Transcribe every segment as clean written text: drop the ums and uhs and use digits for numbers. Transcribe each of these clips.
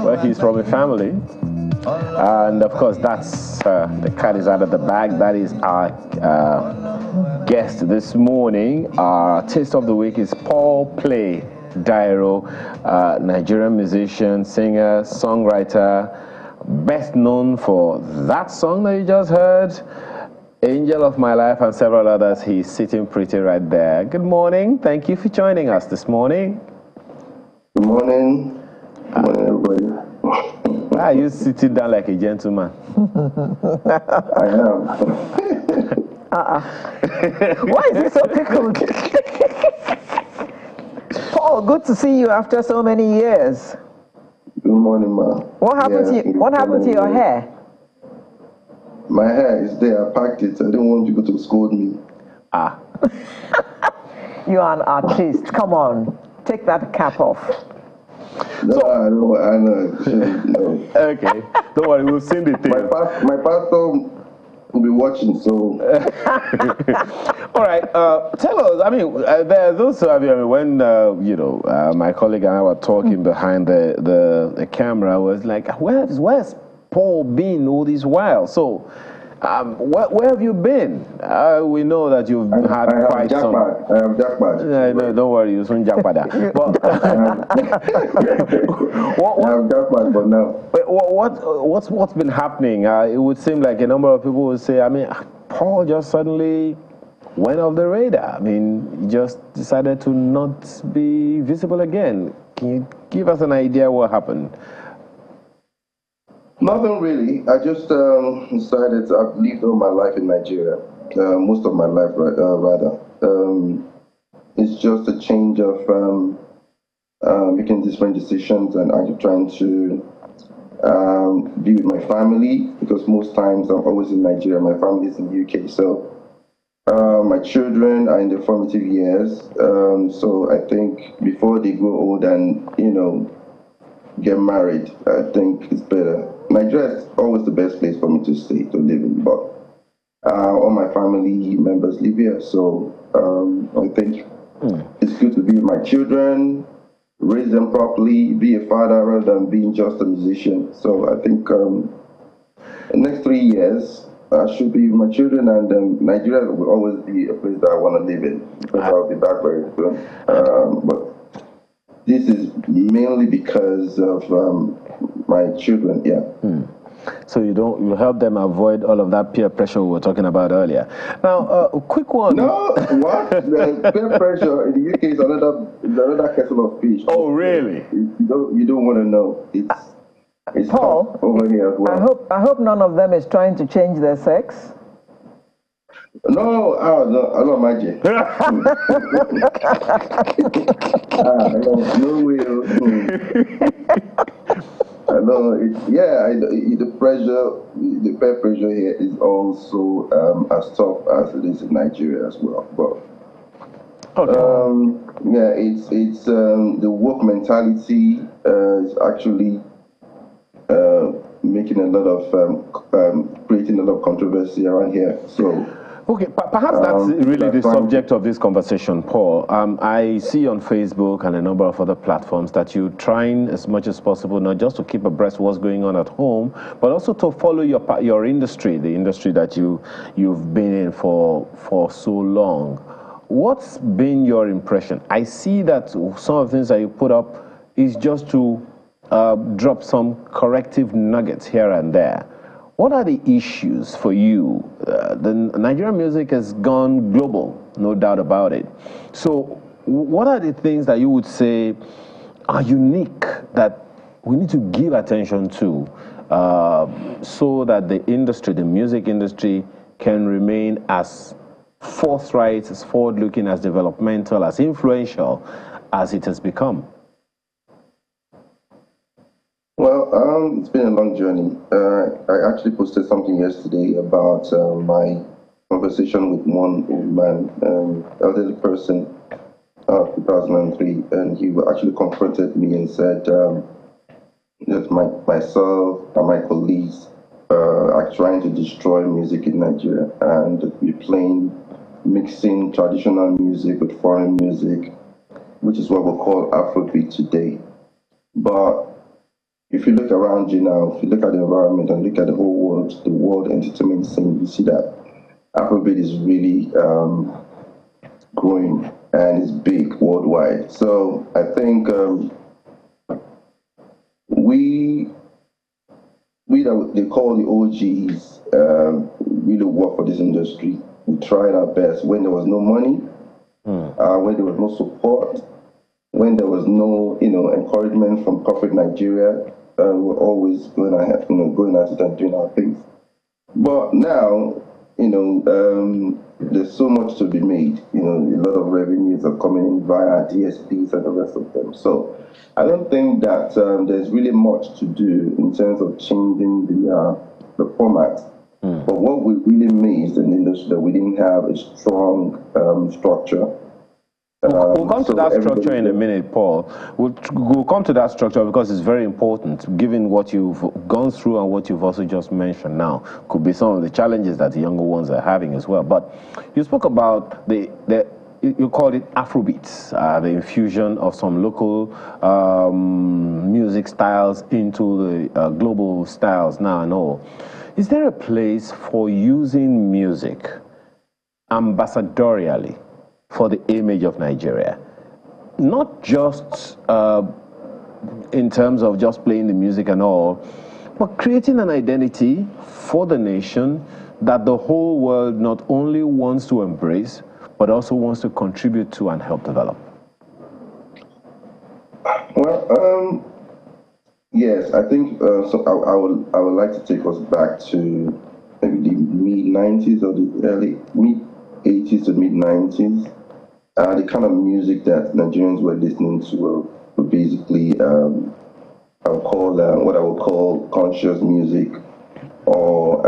Well, he's from a family, and of course, that's the cat is out of the bag. That is our guest this morning. Our artist of the week is Dairo, Nigerian musician, singer, songwriter, best known for that song that you just heard, Angel of My Life, and several others. He's sitting pretty right there. Good morning. Thank you for joining us this morning. Good morning. Good morning, everybody. Why are you sitting down like a gentleman? I am. Why is he so tickled? Paul, good to see you after so many years. Good morning, ma. What happened to your hair? My hair is there. I packed it. I didn't want people to scold me. You are an artist. Come on. Take that cap off. No, I know. No. Okay. Don't worry, we've seen the thing. My pastor will be watching, so. All right. Tell us, there are those who when, my colleague and I were talking behind the camera, was like, where's Paul been all this while? So, where have you been? We know that you've had quite some. I have jackpot. No, don't worry, you soon jackpot. I have jackpot for now. What's been happening? It would seem like a number of people would say, Paul just suddenly went off the radar. He just decided to not be visible again. Can you give us an idea what happened? Nothing really. I just decided I've lived all my life in Nigeria, most of my life, rather. It's just a change of making different decisions and actually trying to be with my family, because most times I'm always in Nigeria. My family is in the UK, so my children are in their formative years. So I think before they grow old and get married, I think it's better. Nigeria is always the best place for me to stay, to live in, but all my family members live here, so I think it's good to be with my children, raise them properly, be a father rather than being just a musician. So I think the next 3 years I should be with my children, and Nigeria will always be a place that I want to live in, because I'll be back very soon. But this is mainly because of my children, yeah. So you help them avoid all of that peer pressure we were talking about earlier. Now, a quick one. No, what? The peer pressure in the UK is another kettle of fish. Oh, really? You don't want to know. It's Paul, over here as well. I hope none of them is trying to change their sex. No, I don't imagine. No way. I know the peer pressure here is also as tough as it is in Nigeria as well. But it's the woke mentality is actually making a lot of creating a lot of controversy around here. So. Okay, perhaps that's really the subject of this conversation, Paul. I see on Facebook and a number of other platforms that you're trying as much as possible not just to keep abreast of what's going on at home, but also to follow your industry, the industry that you've been in for so long. What's been your impression? I see that some of the things that you put up is just to drop some corrective nuggets here and there. What are the issues for you? The Nigerian music has gone global, no doubt about it. So what are the things that you would say are unique that we need to give attention to so that the industry, the music industry, can remain as forthright, as forward-looking, as developmental, as influential as it has become? Well, it's been a long journey. I actually posted something yesterday about my conversation with one old man, elderly person, 2003, and he actually confronted me and said that myself and my colleagues are trying to destroy music in Nigeria, and we're mixing traditional music with foreign music, which is what we call Afrobeat today. But if you look around you now, if you look at the environment and look at the world entertainment scene, you see that Afrobeat is really growing and is big worldwide. So I think we that they call the OGs really work for this industry. We tried our best when there was no money, when there was no support, when there was no encouragement from corporate Nigeria. We're always going ahead, going at it and doing our things. But now, there's so much to be made. A lot of revenues are coming in via DSPs and the rest of them. So I don't think that there's really much to do in terms of changing the format. But what we really missed in the industry that we didn't have a strong structure. We'll come to that structure in a minute, Paul. We'll come to that structure because it's very important, given what you've gone through and what you've also just mentioned now. Could be some of the challenges that the younger ones are having as well. But you spoke about you called it Afrobeats, the infusion of some local music styles into the global styles now and all. Is there a place for using music ambassadorially for the image of Nigeria? Not just in terms of just playing the music and all, but creating an identity for the nation that the whole world not only wants to embrace, but also wants to contribute to and help develop. Well, yes, I think so. I would like to take us back to maybe the mid-90s or the early mid-80s to mid-90s. The kind of music that Nigerians were listening to were basically what I would call conscious music, or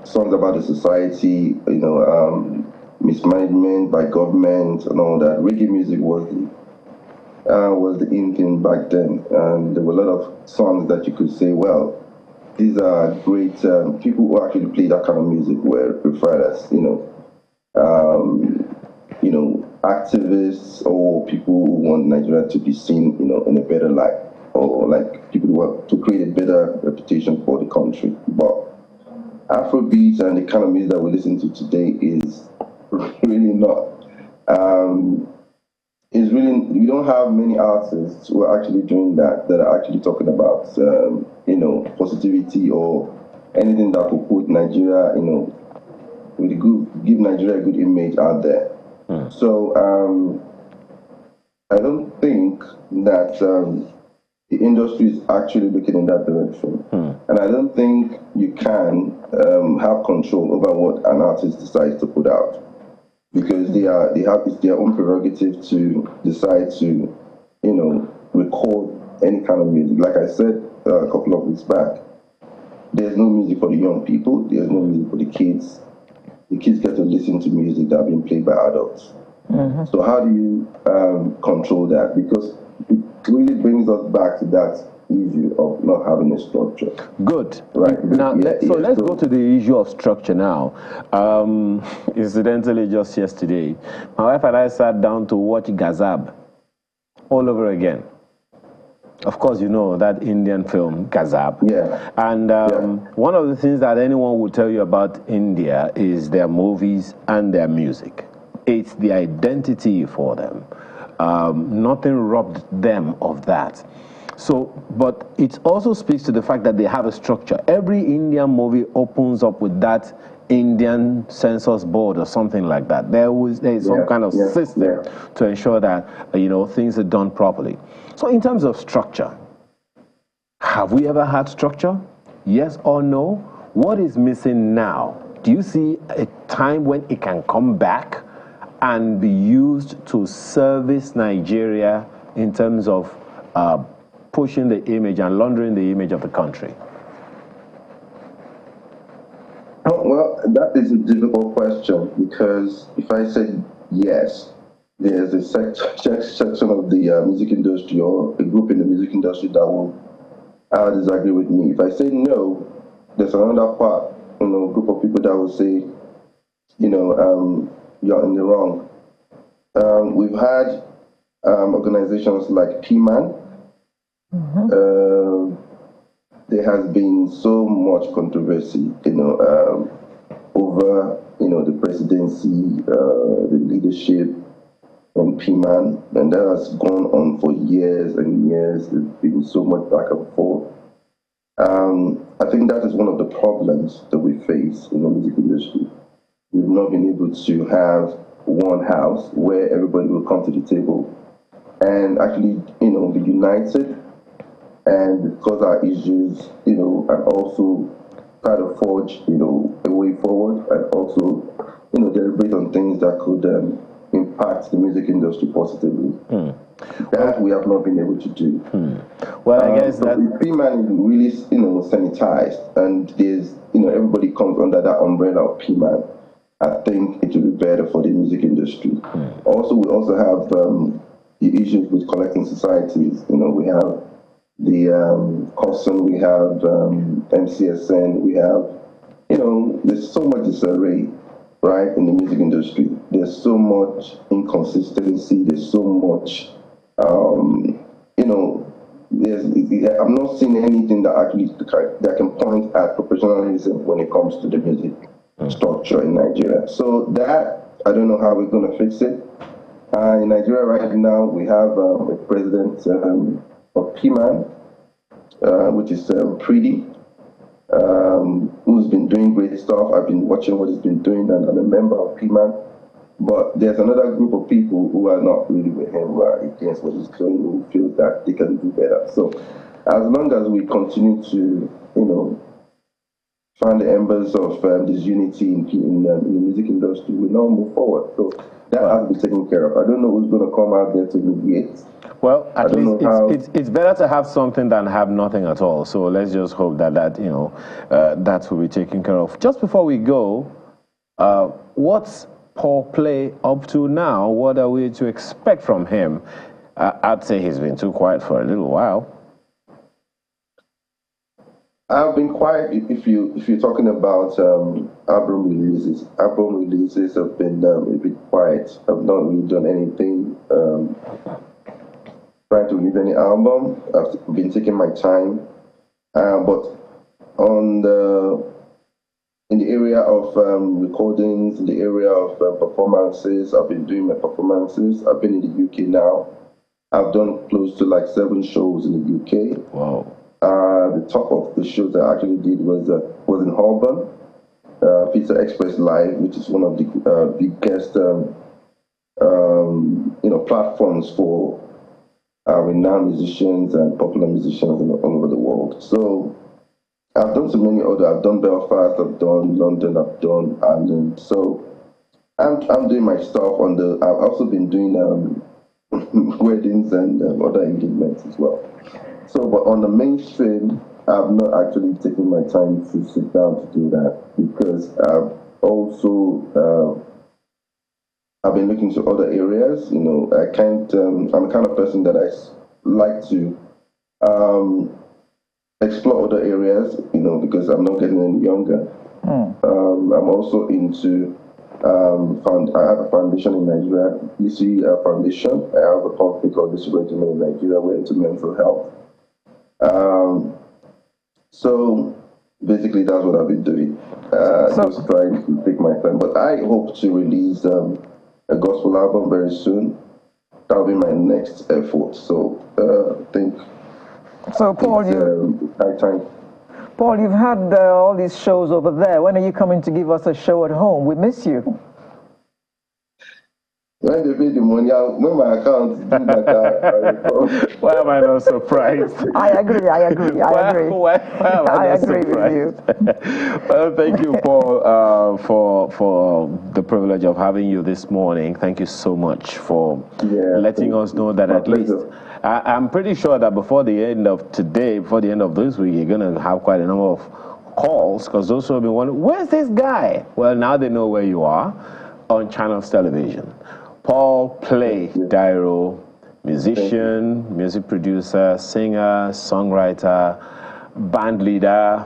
songs about the society, mismanagement by government and all that. Reggae music was the in thing back then, and there were a lot of songs that you could say, well, these are great. People who actually play that kind of music were referred as, activists or people who want Nigeria to be seen, in a better light, or like people who want to create a better reputation for the country. But Afrobeat and the kind of music that we listen to today is really not. We don't have many artists who are actually doing that are actually talking about, positivity or anything that will put Nigeria, give Nigeria a good image out there. So I don't think that the industry is actually looking in that direction. And I don't think you can have control over what an artist decides to put out, because it's their own prerogative to decide to, record any kind of music. Like I said a couple of weeks back, there's no music for the young people, there's no music for the kids. The kids get to listen to music that are being played by adults. So how do you control that? Because it really brings us back to that issue of not having a structure. Good. Right. Now, let's go to the issue of structure now. Incidentally, just yesterday, my wife and I sat down to watch Gazab all over again. Of course, you know that Indian film, Gazab. Yeah. And one of the things that anyone will tell you about India is their movies and their music. It's the identity for them. Nothing robbed them of that. So, but it also speaks to the fact that they have a structure. Every Indian movie opens up with that Indian census board or something like that. There is some kind of system to ensure that things are done properly. So in terms of structure, have we ever had structure? Yes or no? What is missing now? Do you see a time when it can come back and be used to service Nigeria in terms of pushing the image and laundering the image of the country? Well, that is a difficult question, because if I said yes, there's a section of the music industry or a group in the music industry that will disagree with me. If I say no, there's another part, group of people that will say, you're in the wrong. We've had organizations like PMAN. There has been so much controversy, over, the presidency, the leadership on PMAN, and that has gone on for years and years. There's been so much back and forth. I think that is one of the problems that we face in the music industry. We've not been able to have one house where everybody will come to the table and actually, be united and discuss our issues, and also try to forge, a way forward, and also, deliberate on things that could impact the music industry positively. That we have not been able to do. Well, I guess that PMAN is really, sanitized, and there's, everybody comes under that umbrella of PMAN. I think it will be better for the music industry. Also, we also have the issues with collecting societies. We have the COSN, we have MCSN, we have, there's so much disarray, right, in the music industry. There's so much inconsistency, there's so much, I'm not seeing anything that can point at professionalism when it comes to the music structure in Nigeria. So that, I don't know how we're going to fix it. In Nigeria right now, we have a president of PMAN, which is Pretty, who's been doing great stuff. I've been watching what he's been doing, and I'm a member of PMAN. But there's another group of people who are not really with him, who are against what he's doing, who feel that they can do better. So as long as we continue to, find the embers of this unity in the music industry, we now move forward. So that has to be taken care of. I don't know who's going to come out there to mediate. Well, at least it's better to have something than have nothing at all. So let's just hope that that will be taken care of. Just before we go, what's Paul Play up to now? What are we to expect from him? I'd say he's been too quiet for a little while. I've been quiet. If you're talking about album releases have been a bit quiet. I've not really done anything trying to release any album. I've been taking my time, but in the area of recordings, in the area of performances, I've been doing my performances. I've been in the UK now. I've done close to like 7 shows in the UK. Wow. The top of the shows I actually did was in Holborn, Pizza Express Live, which is one of the biggest platforms for renowned musicians and popular musicians all over the world. So I've done so many other. I've done Belfast, I've done London, I've done Ireland. So I'm doing my stuff on the. I've also been doing weddings and other engagements as well. So, but on the mainstream, I've not actually taken my time to sit down to do that, because I've also I've been looking to other areas. I can't. I'm the kind of person that I like to explore other areas. Because I'm not getting any younger. I'm also into. I have a foundation in Nigeria, DC Foundation. I have a company called This Regimen in Nigeria. We're into mental health. So basically, that's what I've been doing. Just trying to take my time. But I hope to release a gospel album very soon. That'll be my next effort. So I think. So Paul, high time. Paul, you've had all these shows over there. When are you coming to give us a show at home? We miss you. When they pay the money, when my account is due back, why am I not surprised? I agree. Why am I not agree surprised? with you. Well, thank you, Paul, for the privilege of having you this morning. Thank you so much for letting us know that at least. I'm pretty sure that before the end of today, before the end of this week, you're going to have quite a number of calls, because those who have been wondering, where's this guy? Well, now they know where you are on Channels Television. Paul Play Dairo, musician, music producer, singer, songwriter, band leader.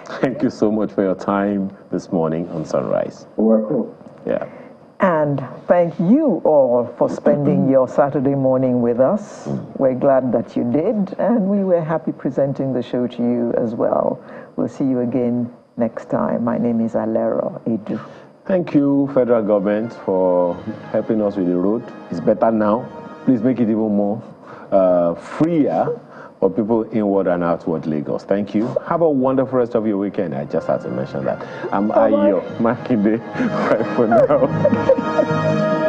Thank you so much for your time this morning on Sunrise. Welcome. Yeah. And thank you all for spending your Saturday morning with us. We're glad that you did, and we were happy presenting the show to you as well. We'll see you again next time. My name is Alero Edu. Thank you, federal government, for helping us with the road. It's better now. Please make it even more freer for people inward and outward Lagos. Thank you. Have a wonderful rest of your weekend. I just had to mention that. I'm Ayo Makinde. Bye for now.